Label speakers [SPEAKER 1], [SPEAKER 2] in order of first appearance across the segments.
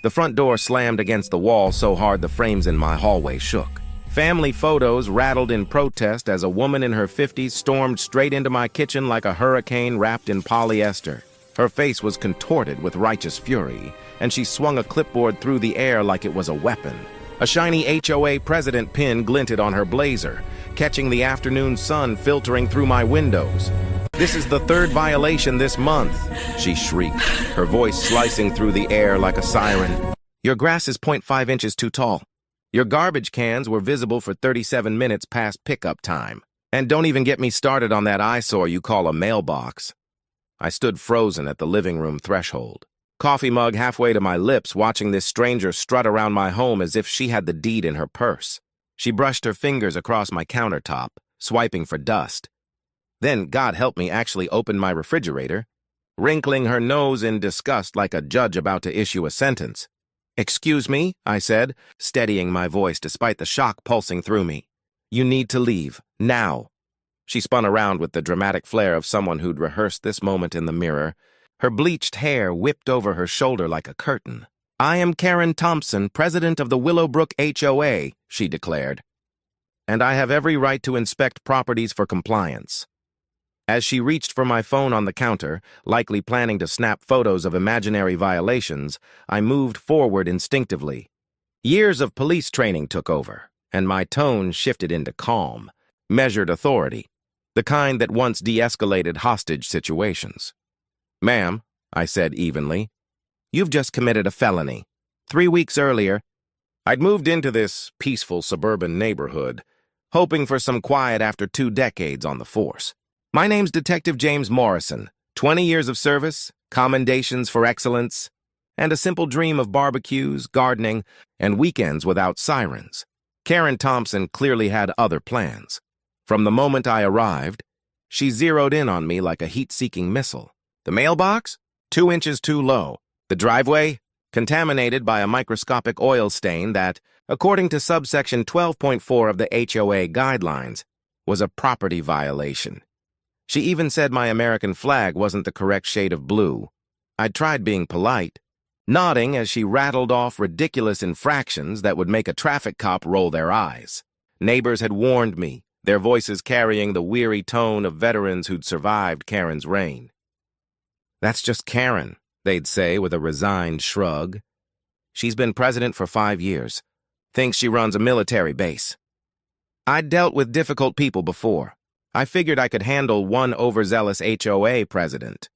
[SPEAKER 1] The front door slammed against the wall so hard the frames in my hallway shook. Family photos rattled in protest as a woman in her 50s stormed straight into my kitchen like a hurricane wrapped in polyester. Her face was contorted with righteous fury, and she swung a clipboard through the air like it was a weapon. A shiny HOA president pin glinted on her blazer, catching the afternoon sun filtering through my windows. "This is the third violation this month," she shrieked, her voice slicing through the air like a siren. "Your grass is 0.5 inches too tall. Your garbage cans were visible for 37 minutes past pickup time. And don't even get me started on that eyesore you call a mailbox." I stood frozen at the living room threshold, coffee mug halfway to my lips, watching this stranger strut around my home as if she had the deed in her purse. She brushed her fingers across my countertop, swiping for dust. Then, God help me, actually opened my refrigerator, wrinkling her nose in disgust like a judge about to issue a sentence. "Excuse me," I said, steadying my voice despite the shock pulsing through me. "You need to leave, now." She spun around with the dramatic flair of someone who'd rehearsed this moment in the mirror, her bleached hair whipped over her shoulder like a curtain. "I am Karen Thompson, president of the Willowbrook HOA," she declared, "and I have every right to inspect properties for compliance." As she reached for my phone on the counter, likely planning to snap photos of imaginary violations, I moved forward instinctively. Years of police training took over, and my tone shifted into calm, measured authority, the kind that once de-escalated hostage situations. "Ma'am," I said evenly, "you've just committed a felony. 3 weeks earlier, I'd moved into this peaceful suburban neighborhood, hoping for some quiet after 2 decades on the force. My name's Detective James Morrison, 20 years of service, commendations for excellence, and a simple dream of barbecues, gardening, and weekends without sirens." Karen Thompson clearly had other plans. From the moment I arrived, she zeroed in on me like a heat-seeking missile. The mailbox? 2 inches too low. The driveway? Contaminated by a microscopic oil stain that, according to subsection 12.4 of the HOA guidelines, was a property violation. She even said my American flag wasn't the correct shade of blue. I'd tried being polite, nodding as she rattled off ridiculous infractions that would make a traffic cop roll their eyes. Neighbors had warned me, their voices carrying the weary tone of veterans who'd survived Karen's reign. "That's just Karen," they'd say with a resigned shrug. "She's been president for 5 years. Thinks she runs a military base." I'd dealt with difficult people before. I figured I could handle one overzealous HOA president.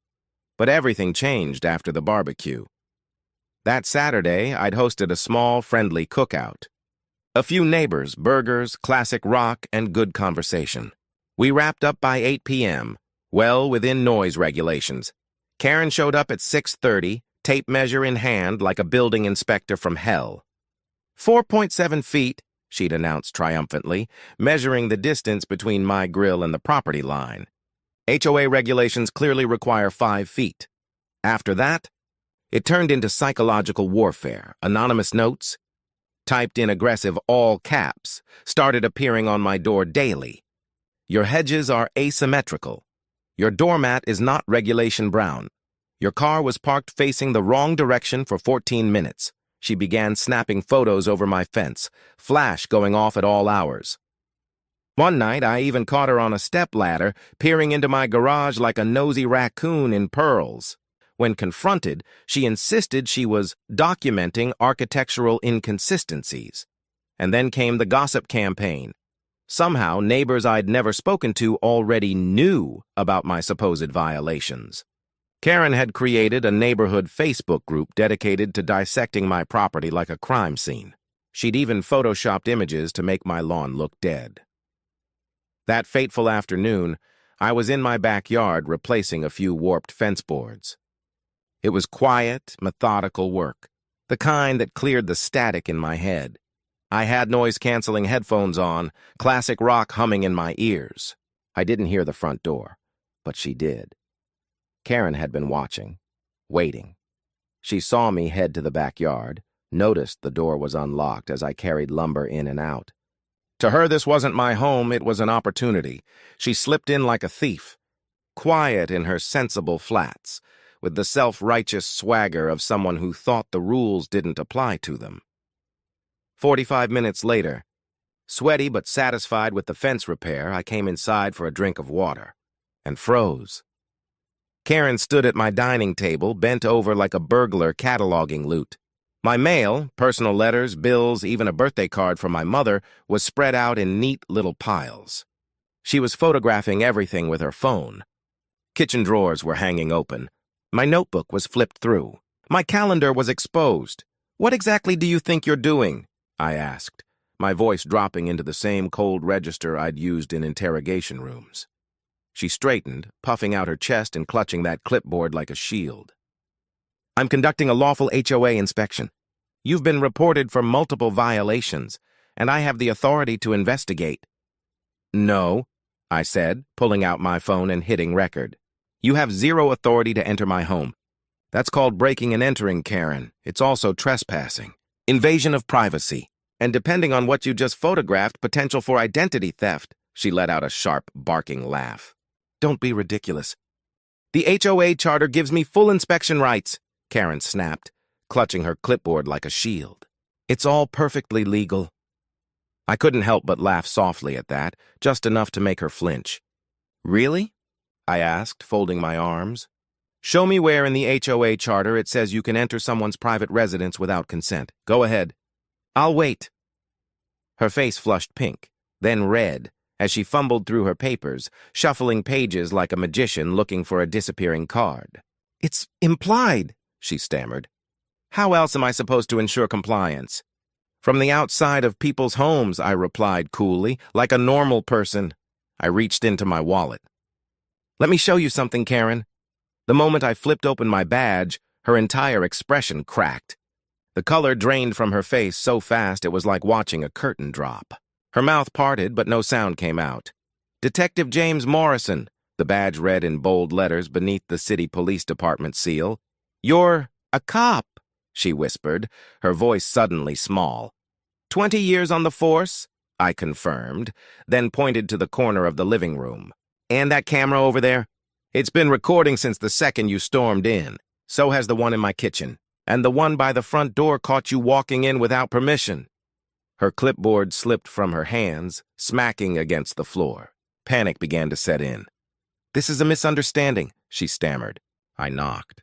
[SPEAKER 1] But everything changed after the barbecue. That Saturday, I'd hosted a small, friendly cookout. A few neighbors, burgers, classic rock, and good conversation. We wrapped up by 8 p.m., well within noise regulations. Karen showed up at 6:30, tape measure in hand like a building inspector from hell. 4.7 feet, she'd announced triumphantly, measuring the distance between my grill and the property line. HOA regulations clearly require 5 feet. After that, it turned into psychological warfare. Anonymous notes, typed in aggressive all caps, started appearing on my door daily. "Your hedges are asymmetrical. Your doormat is not regulation brown. Your car was parked facing the wrong direction for 14 minutes. She began snapping photos over my fence, flash going off at all hours. One night, I even caught her on a stepladder, peering into my garage like a nosy raccoon in pearls. When confronted, she insisted she was documenting architectural inconsistencies. And then came the gossip campaign. Somehow, neighbors I'd never spoken to already knew about my supposed violations. Karen had created a neighborhood Facebook group dedicated to dissecting my property like a crime scene. She'd even photoshopped images to make my lawn look dead. That fateful afternoon, I was in my backyard replacing a few warped fence boards. It was quiet, methodical work, the kind that cleared the static in my head. I had noise-canceling headphones on, classic rock humming in my ears. I didn't hear the front door, but she did. Karen had been watching, waiting. She saw me head to the backyard, noticed the door was unlocked as I carried lumber in and out. To her, this wasn't my home, it was an opportunity. She slipped in like a thief, quiet in her sensible flats, with the self-righteous swagger of someone who thought the rules didn't apply to them. 45 minutes later, sweaty but satisfied with the fence repair, I came inside for a drink of water and froze. Karen stood at my dining table, bent over like a burglar cataloging loot. My mail, personal letters, bills, even a birthday card from my mother, was spread out in neat little piles. She was photographing everything with her phone. Kitchen drawers were hanging open. My notebook was flipped through. My calendar was exposed. "What exactly do you think you're doing?" I asked, my voice dropping into the same cold register I'd used in interrogation rooms. She straightened, puffing out her chest and clutching that clipboard like a shield. "I'm conducting a lawful HOA inspection. You've been reported for multiple violations, and I have the authority to investigate." "No," I said, pulling out my phone and hitting record. "You have zero authority to enter my home. That's called breaking and entering, Karen. It's also trespassing, invasion of privacy, and depending on what you just photographed, potential for identity theft." She let out a sharp, barking laugh. "Don't be ridiculous." "The HOA charter gives me full inspection rights," Karen snapped, clutching her clipboard like a shield. "It's all perfectly legal." I couldn't help but laugh softly at that, just enough to make her flinch. "Really?" I asked, folding my arms. "Show me where in the HOA charter it says you can enter someone's private residence without consent. Go ahead." "I'll wait." Her face flushed pink, then red, as she fumbled through her papers, shuffling pages like a magician looking for a disappearing card. "It's implied," she stammered. "How else am I supposed to ensure compliance?" "From the outside of people's homes," I replied coolly, like a normal person. I reached into my wallet. "Let me show you something, Karen." The moment I flipped open my badge, her entire expression cracked. The color drained from her face so fast it was like watching a curtain drop. Her mouth parted, but no sound came out. "Detective James Morrison," the badge read in bold letters beneath the city police department seal. "You're a cop," she whispered, her voice suddenly small. 20 years on the force?" I confirmed, then pointed to the corner of the living room. "And that camera over there? It's been recording since the second you stormed in. So has the one in my kitchen. And the one by the front door caught you walking in without permission." Her clipboard slipped from her hands, smacking against the floor. Panic began to set in. "This is a misunderstanding," she stammered. I knocked.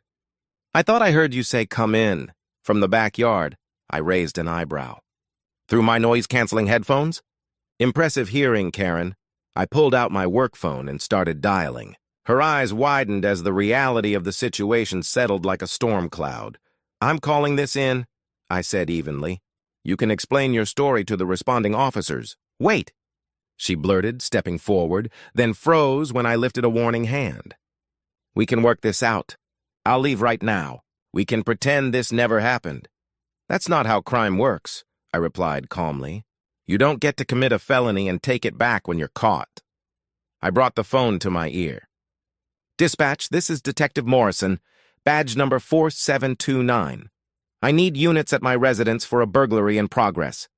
[SPEAKER 1] "I thought I heard you say come in." From the backyard, I raised an eyebrow. "Through my noise-canceling headphones?" "Impressive hearing, Karen." I pulled out my work phone and started dialing. Her eyes widened as the reality of the situation settled like a storm cloud. "I'm calling this in," I said evenly. "You can explain your story to the responding officers." "Wait," she blurted, stepping forward, then froze when I lifted a warning hand. "We can work this out. I'll leave right now. We can pretend this never happened." "That's not how crime works," I replied calmly. "You don't get to commit a felony and take it back when you're caught." I brought the phone to my ear. "Dispatch, this is Detective Morrison, badge number 4729. I need units at my residence for a burglary in progress.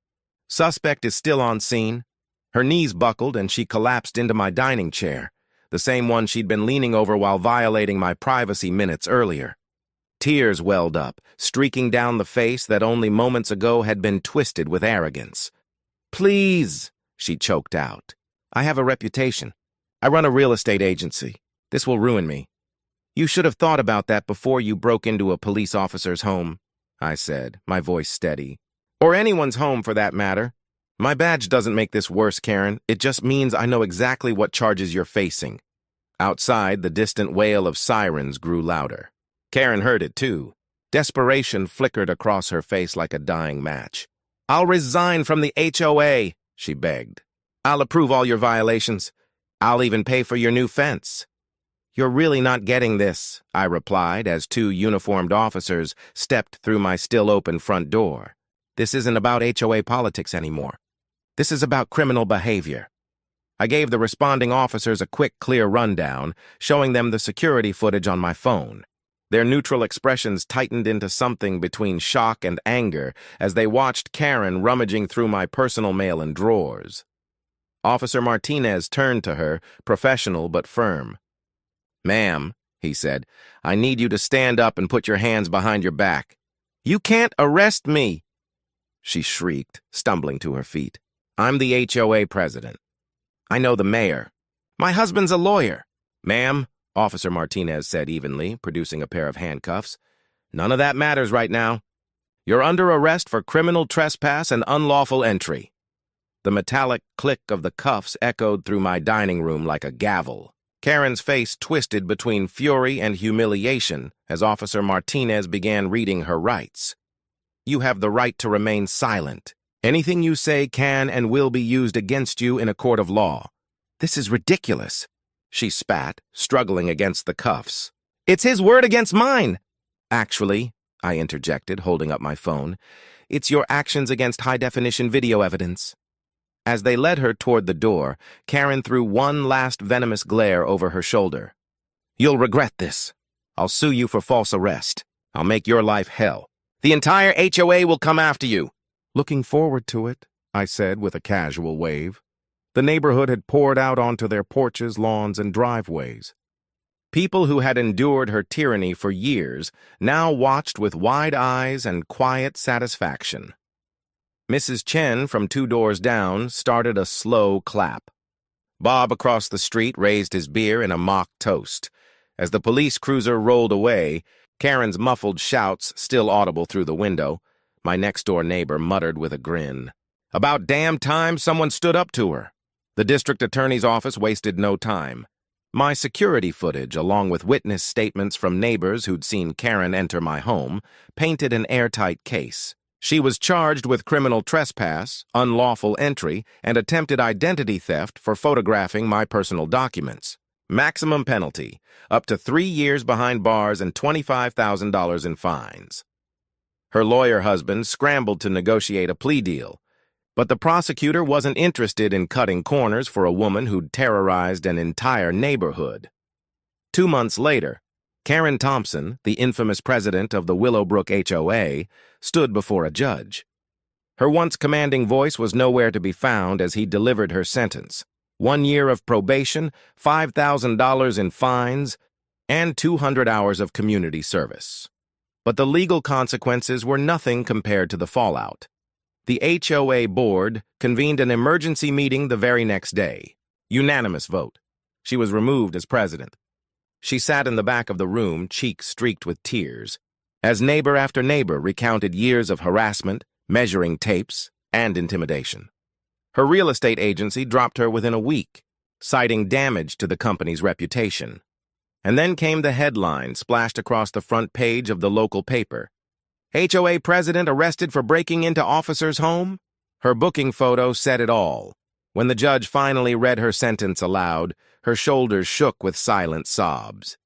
[SPEAKER 1] Suspect is still on scene." Her knees buckled and she collapsed into my dining chair, the same one she'd been leaning over while violating my privacy minutes earlier. Tears welled up, streaking down the face that only moments ago had been twisted with arrogance. "Please," she choked out. "I have a reputation. I run a real estate agency. This will ruin me." "You should have thought about that before you broke into a police officer's home," I said, my voice steady. "Or anyone's home, for that matter. My badge doesn't make this worse, Karen. It just means I know exactly what charges you're facing." Outside, the distant wail of sirens grew louder. Karen heard it, too. Desperation flickered across her face like a dying match. "I'll resign from the HOA," she begged. "I'll approve all your violations. I'll even pay for your new fence." "You're really not getting this," I replied as two uniformed officers stepped through my still-open front door. "This isn't about HOA politics anymore. This is about criminal behavior." I gave the responding officers a quick, clear rundown, showing them the security footage on my phone. Their neutral expressions tightened into something between shock and anger as they watched Karen rummaging through my personal mail and drawers. Officer Martinez turned to her, professional but firm. "Ma'am," he said. "I need you to stand up and put your hands behind your back." "You can't arrest me," she shrieked, stumbling to her feet. "I'm the HOA president. I know the mayor. My husband's a lawyer." "Ma'am," Officer Martinez said evenly, producing a pair of handcuffs, "none of that matters right now. You're under arrest for criminal trespass and unlawful entry." The metallic click of the cuffs echoed through my dining room like a gavel. Karen's face twisted between fury and humiliation as Officer Martinez began reading her rights. "You have the right to remain silent. Anything you say can and will be used against you in a court of law." "This is ridiculous," she spat, struggling against the cuffs. "It's his word against mine." "Actually," I interjected, holding up my phone, "it's your actions against high-definition video evidence." As they led her toward the door, Karen threw one last venomous glare over her shoulder. "You'll regret this. I'll sue you for false arrest. I'll make your life hell. The entire HOA will come after you." "Looking forward to it," I said with a casual wave. The neighborhood had poured out onto their porches, lawns, and driveways. People who had endured her tyranny for years now watched with wide eyes and quiet satisfaction. Mrs. Chen, from 2 doors down, started a slow clap. Bob across the street raised his beer in a mock toast. As the police cruiser rolled away, Karen's muffled shouts still audible through the window, my next-door neighbor muttered with a grin. About damn time someone stood up to her. The district attorney's office wasted no time. My security footage, along with witness statements from neighbors who'd seen Karen enter my home, painted an airtight case. She was charged with criminal trespass, unlawful entry, and attempted identity theft for photographing my personal documents. Maximum penalty, up to 3 years behind bars and $25,000 in fines. Her lawyer husband scrambled to negotiate a plea deal, but the prosecutor wasn't interested in cutting corners for a woman who'd terrorized an entire neighborhood. 2 months later, Karen Thompson, the infamous president of the Willowbrook HOA, stood before a judge. Her once commanding voice was nowhere to be found as he delivered her sentence. 1 year of probation, $5,000 in fines, and 200 hours of community service. But the legal consequences were nothing compared to the fallout. The HOA board convened an emergency meeting the very next day. Unanimous vote. She was removed as president. She sat in the back of the room, cheeks streaked with tears, as neighbor after neighbor recounted years of harassment, measuring tapes, and intimidation. Her real estate agency dropped her within a week, citing damage to the company's reputation. And then came the headline splashed across the front page of the local paper. HOA president arrested for breaking into officer's home? Her booking photo said it all. When the judge finally read her sentence aloud, her shoulders shook with silent sobs.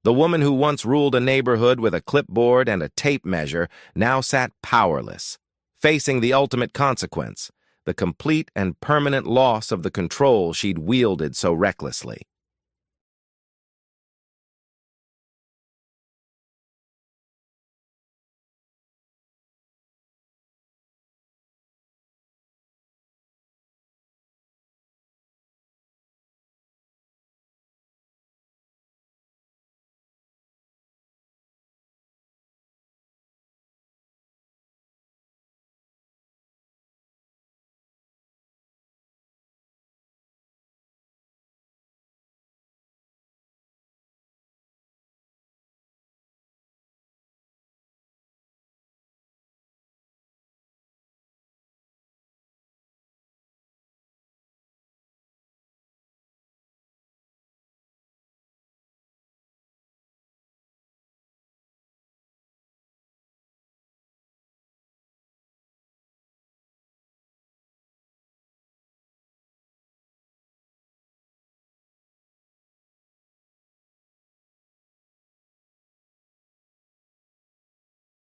[SPEAKER 1] The woman who once ruled a neighborhood with a clipboard and a tape measure now sat powerless, facing the ultimate consequence, the complete and permanent loss of the control she'd wielded so recklessly.